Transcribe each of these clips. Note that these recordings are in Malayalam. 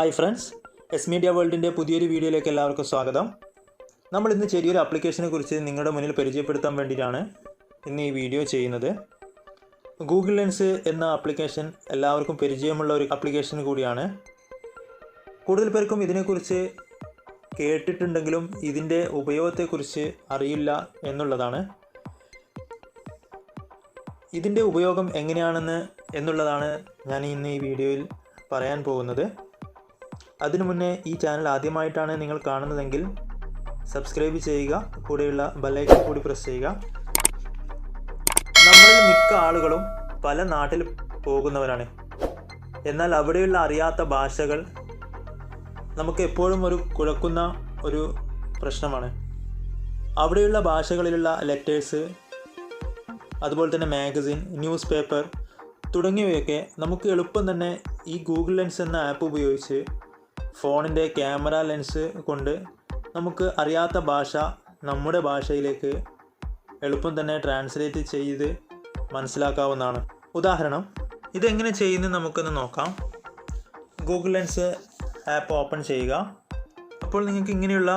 ഹായ് ഫ്രണ്ട്സ്, എസ് മീഡിയ വേൾഡിൻ്റെ പുതിയൊരു വീഡിയോയിലേക്ക് എല്ലാവർക്കും സ്വാഗതം. നമ്മൾ ഇന്ന് ചെറിയൊരു ആപ്ലിക്കേഷനെ കുറിച്ച് നിങ്ങളുടെ മുന്നിൽ പരിചയപ്പെടുത്താൻ വേണ്ടിയിട്ടാണ് ഇന്ന് ഈ വീഡിയോ ചെയ്യുന്നത്. ഗൂഗിൾ ലെൻസ് എന്ന ആപ്ലിക്കേഷൻ എല്ലാവർക്കും പരിചയമുള്ള ഒരു ആപ്ലിക്കേഷൻ കൂടിയാണ്. കൂടുതൽ പേർക്കും ഇതിനെക്കുറിച്ച് കേട്ടിട്ടുണ്ടെങ്കിലും ഇതിൻ്റെ ഉപയോഗത്തെക്കുറിച്ച് അറിയില്ല എന്നുള്ളതാണ്. ഇതിൻ്റെ ഉപയോഗം എന്നുള്ളതാണ് ഞാൻ ഇന്ന് ഈ വീഡിയോയിൽ പറയാൻ പോകുന്നത്. അതിനു മുന്നേ ഈ ചാനൽ ആദ്യമായിട്ടാണ് നിങ്ങൾ കാണുന്നതെങ്കിൽ സബ്സ്ക്രൈബ് ചെയ്യുക, കൂടെയുള്ള ബെല്ലൈക്കൺ കൂടി പ്രസ് ചെയ്യുക. നമ്മളിൽ മിക്ക ആളുകളും പല നാട്ടിൽ പോകുന്നവരാണ്. എന്നാൽ അവിടെയുള്ള അറിയാത്ത ഭാഷകൾ നമുക്ക് എപ്പോഴും ഒരു കുഴക്കുന്ന ഒരു പ്രശ്നമാണ്. അവിടെയുള്ള ഭാഷകളിലുള്ള ലെറ്റേഴ്സ്, അതുപോലെ തന്നെ മാഗസിൻ, ന്യൂസ് പേപ്പർ തുടങ്ങിയവയൊക്കെ നമുക്ക് എളുപ്പം തന്നെ ഈ ഗൂഗിൾ ലെൻസ് എന്ന ആപ്പ് ഉപയോഗിച്ച് ഫോണിൻ്റെ ക്യാമറ ലെൻസ് കൊണ്ട് നമുക്ക് അറിയാത്ത ഭാഷ നമ്മുടെ ഭാഷയിലേക്ക് എളുപ്പം തന്നെ ട്രാൻസ്ലേറ്റ് ചെയ്ത് മനസ്സിലാക്കാവുന്നതാണ്. ഉദാഹരണം, ഇതെങ്ങനെ ചെയ്യുന്നത് നമുക്കൊന്ന് നോക്കാം. ഗൂഗിൾ ലെൻസ് ആപ്പ് ഓപ്പൺ ചെയ്യുക. അപ്പോൾ നിങ്ങൾക്ക് ഇങ്ങനെയുള്ള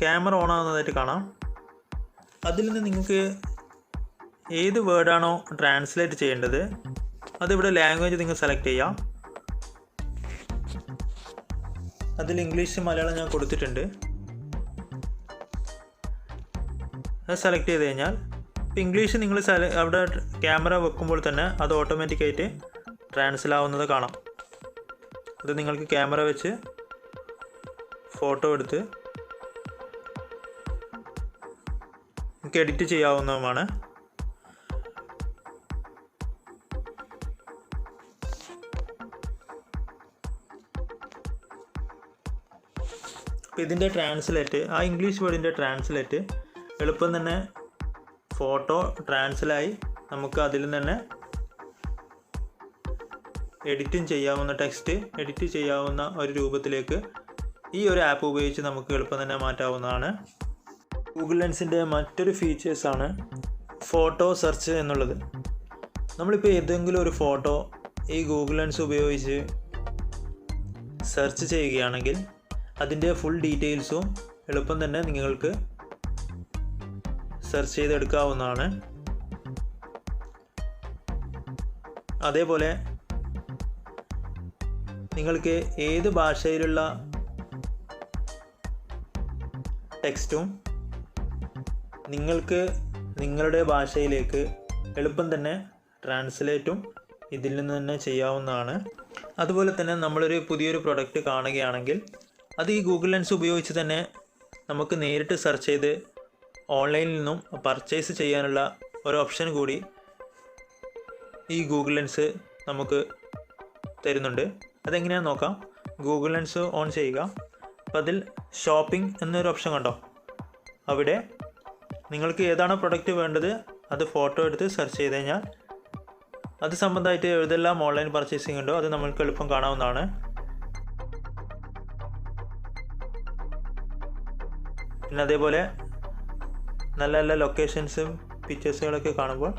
ക്യാമറ ഓൺ ആകുന്നതായിട്ട് കാണാം. അതിൽ നിന്ന് നിങ്ങൾക്ക് ഏത് വേർഡാണോ ട്രാൻസ്ലേറ്റ് ചെയ്യേണ്ടത് അതിവിടെ ലാംഗ്വേജ് നിങ്ങൾ സെലക്ട് ചെയ്യാം. അതിൽ ഇംഗ്ലീഷ്, മലയാളം ഞാൻ കൊടുത്തിട്ടുണ്ട്. അത് സെലക്ട് ചെയ്ത് കഴിഞ്ഞാൽ ഇംഗ്ലീഷ് നിങ്ങൾ അവിടെ ക്യാമറ വെക്കുമ്പോൾ തന്നെ അത് ഓട്ടോമാറ്റിക്കായിട്ട് ട്രാൻസ്ലേറ്റ് ആവുന്നത് കാണാം. അത് നിങ്ങൾക്ക് ക്യാമറ വെച്ച് ഫോട്ടോ എടുത്ത് നിങ്ങൾക്ക് എഡിറ്റ് ചെയ്യാവുന്നതുമാണ്. അപ്പോൾ ഇതിൻ്റെ ട്രാൻസ്ലേറ്റ്, ആ ഇംഗ്ലീഷ് വേർഡിൻ്റെ ട്രാൻസ്ലേറ്റ് എളുപ്പം തന്നെ ഫോട്ടോ ട്രാൻസ്ലേറ്റായി നമുക്ക് അതിൽ തന്നെ എഡിറ്റും ചെയ്യാവുന്ന, ടെക്സ്റ്റ് എഡിറ്റ് ചെയ്യാവുന്ന ഒരു രൂപത്തിലേക്ക് ഈ ഒരു ആപ്പ് ഉപയോഗിച്ച് നമുക്ക് എളുപ്പം തന്നെ മാറ്റാവുന്നതാണ്. ഗൂഗിൾ ലെൻസിൻ്റെ മറ്റൊരു ഫീച്ചേഴ്സാണ് ഫോട്ടോ സെർച്ച് എന്നുള്ളത്. നമ്മളിപ്പോൾ ഏതെങ്കിലും ഒരു ഫോട്ടോ ഈ ഗൂഗിൾ ലെൻസ് ഉപയോഗിച്ച് സെർച്ച് ചെയ്യുകയാണെങ്കിൽ അതിൻ്റെ ഫുൾ ഡീറ്റെയിൽസും എളുപ്പം തന്നെ നിങ്ങൾക്ക് സെർച്ച് ചെയ്തെടുക്കാവുന്നതാണ്. അതേപോലെ നിങ്ങൾക്ക് ഏത് ഭാഷയിലുള്ള ടെക്സ്റ്റും നിങ്ങൾക്ക് നിങ്ങളുടെ ഭാഷയിലേക്ക് എളുപ്പം തന്നെ ട്രാൻസ്ലേറ്റും ഇതിൽ നിന്ന് തന്നെ ചെയ്യാവുന്നതാണ്. അതുപോലെ തന്നെ നമ്മളൊരു പുതിയൊരു പ്രൊഡക്റ്റ് കാണുകയാണെങ്കിൽ അത് ഈ ഗൂഗിൾ ലെൻസ് ഉപയോഗിച്ച് തന്നെ നമുക്ക് നേരിട്ട് സെർച്ച് ചെയ്ത് ഓൺലൈനിൽ നിന്നും പർച്ചേസ് ചെയ്യാനുള്ള ഒരു ഓപ്ഷൻ കൂടി ഈ ഗൂഗിൾ ലെൻസ് നമുക്ക് തരുന്നുണ്ട്. അതെങ്ങനെയാണെന്ന് നോക്കാം. ഗൂഗിൾ ലെൻസ് ഓൺ ചെയ്യുക. അപ്പോൾ അതിൽ ഷോപ്പിംഗ് എന്നൊരു ഓപ്ഷൻ കണ്ടോ? അവിടെ നിങ്ങൾക്ക് ഏതാണോ പ്രൊഡക്റ്റ് വേണ്ടത് അത് ഫോട്ടോ എടുത്ത് സെർച്ച് ചെയ്ത് കഴിഞ്ഞാൽ അത് സംബന്ധമായിട്ട് ഏതെല്ലാം ഓൺലൈൻ പർച്ചേസിംഗ് ഉണ്ടോ അത് നമ്മൾക്ക് എളുപ്പം കാണാവുന്നതാണ്. പിന്നെ അതേപോലെ നല്ല നല്ല ലൊക്കേഷൻസും പിക്ചേഴ്സുകളൊക്കെ കാണുമ്പോൾ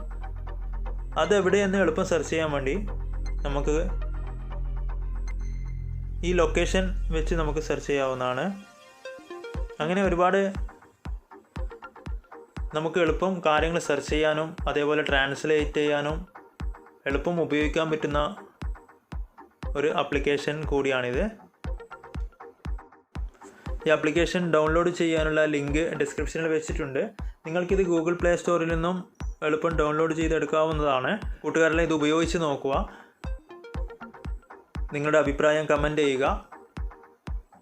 അതെവിടെയെന്ന് എളുപ്പം സെർച്ച് ചെയ്യാൻ വേണ്ടി നമുക്ക് ഈ ലൊക്കേഷൻ വെച്ച് നമുക്ക് സെർച്ച് ചെയ്യാവുന്നതാണ്. അങ്ങനെ ഒരുപാട് നമുക്ക് എളുപ്പം കാര്യങ്ങൾ സെർച്ച് ചെയ്യാനും അതേപോലെ ട്രാൻസ്ലേറ്റ് ചെയ്യാനും എളുപ്പം ഉപയോഗിക്കാൻ പറ്റുന്ന ഒരു ആപ്ലിക്കേഷൻ കൂടിയാണിത്. ഈ ആപ്ലിക്കേഷൻ ഡൗൺലോഡ് ചെയ്യാനുള്ള ലിങ്ക് ഡിസ്ക്രിപ്ഷനിൽ വെച്ചിട്ടുണ്ട്. നിങ്ങൾക്കിത് ഗൂഗിൾ പ്ലേ സ്റ്റോറിൽ നിന്നും എളുപ്പം ഡൗൺലോഡ് ചെയ്തെടുക്കാവുന്നതാണ്. കൂട്ടുകാരെല്ലാം ഇത് ഉപയോഗിച്ച് നോക്കുക. നിങ്ങളുടെ അഭിപ്രായം കമൻറ്റ് ചെയ്യുക.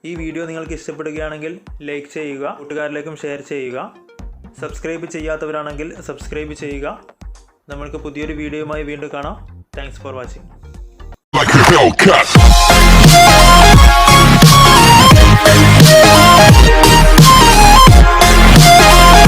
ഈ വീഡിയോ നിങ്ങൾക്ക് ഇഷ്ടപ്പെടുകയാണെങ്കിൽ ലൈക്ക് ചെയ്യുക, കൂട്ടുകാരിലേക്കും ഷെയർ ചെയ്യുക. സബ്സ്ക്രൈബ് ചെയ്യാത്തവരാണെങ്കിൽ സബ്സ്ക്രൈബ് ചെയ്യുക. നമ്മൾക്ക് പുതിയൊരു വീഡിയോയുമായി വീണ്ടും കാണാം. Thanks for watching.